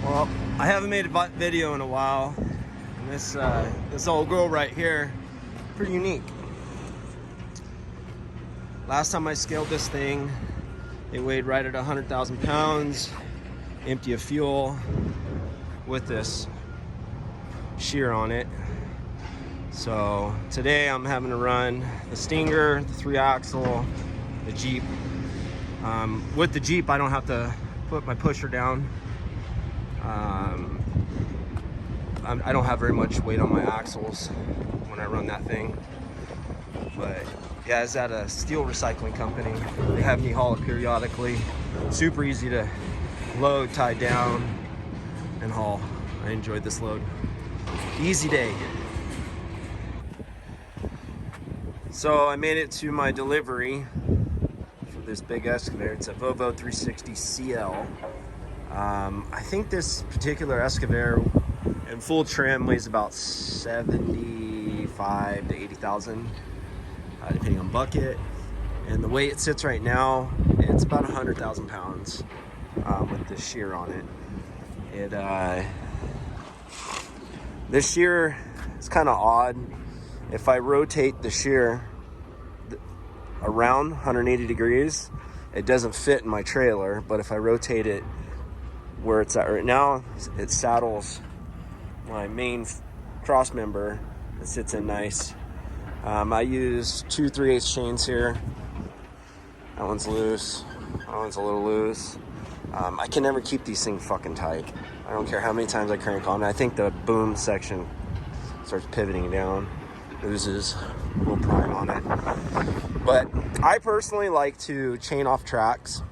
Well, I haven't made a video in a while. And this old girl right here, pretty unique. Last time I scaled this thing, it weighed right at 100,000 pounds, empty of fuel, with this shear on it. So today I'm having to run the Stinger, the 3-axle, the Jeep. With the Jeep, I don't have to put my pusher down. I don't have very much weight on my axles when I run that thing. But yeah, it's at a steel recycling company. They have me haul it periodically. Super easy to load, tie down, and haul. I enjoyed this load. Easy day. So I made it to my delivery for this big excavator. It's a Volvo EC360CL. I think this particular excavator in full trim weighs about 75 to 80,000, depending on bucket. And the way it sits right now, it's about 100,000 pounds with this shear on it. This shear is kind of odd. If I rotate the shear around 180 degrees, it doesn't fit in my trailer, but if I rotate it where it's at right now, it saddles my main cross member. It sits in nice. I use 2 3/8 chains here. That one's loose. That one's a little loose. I can never keep these things fucking tight. I don't care how many times I crank on it. I think the boom section starts pivoting down, loses a little prime on it. But I personally like to chain off tracks.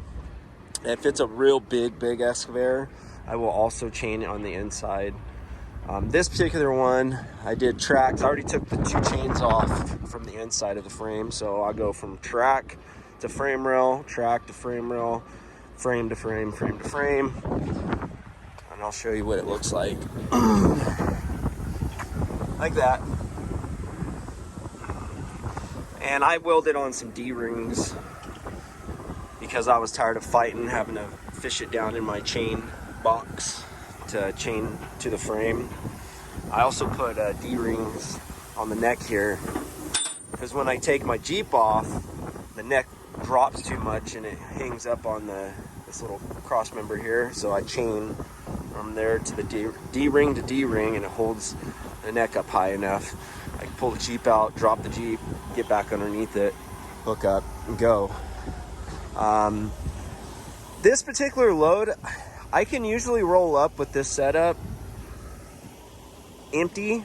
If it's a real big excavator, I will also chain it on the inside. This particular one, I did tracks. I already took the 2 chains off from the inside of the frame, so I'll go from track to frame rail, track to frame rail, frame to frame, frame to frame, and I'll show you what it looks like. Like that. And I welded on some D-rings because I was tired of fighting, having to fish it down in my chain box to chain to the frame. I also put D-rings on the neck here because when I take my Jeep off, the neck drops too much and it hangs up on this little cross member here. So I chain from there to the D-ring to D-ring, and it holds the neck up high enough. I can pull the Jeep out, drop the Jeep, get back underneath it, hook up, and go. This particular load, I can usually roll up with this setup, empty,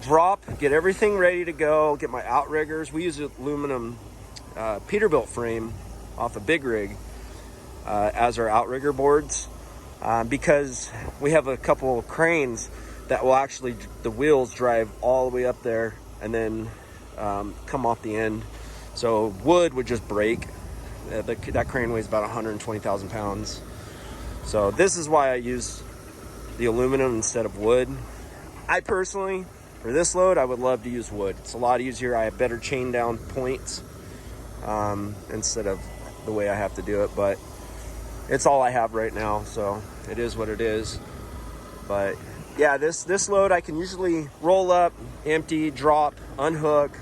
drop, get everything ready to go, get my outriggers. We use aluminum Peterbilt frame off a big rig as our outrigger boards because we have a couple of cranes that will actually, the wheels drive all the way up there and then come off the end. So wood would just break. That crane weighs about 120,000 pounds. So this is why I use the aluminum instead of wood. I personally, for this load, I would love to use wood. It's a lot easier. I have better chain down points instead of the way I have to do it, but it's all I have right now, so it is what it is. But yeah, this load I can usually roll up, empty, drop, unhook,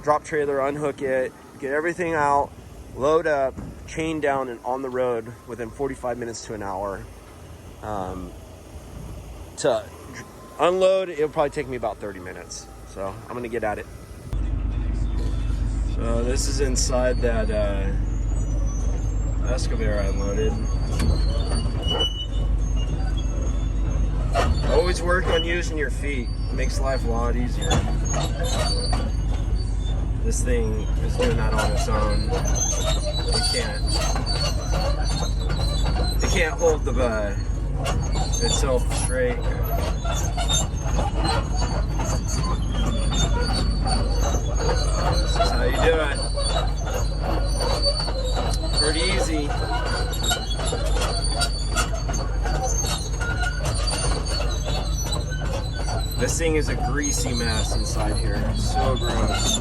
drop trailer, unhook it, get everything out, load up, chain down, and on the road within 45 minutes to an hour. To unload, it'll probably take me about 30 minutes. So I'm gonna get at it. So this is inside that excavator I unloaded. Always work on using your feet. It makes life a lot easier. This thing is doing that on its own. It can't hold itself straight. This is how you do it. Pretty easy. This thing is a greasy mess inside here. So gross.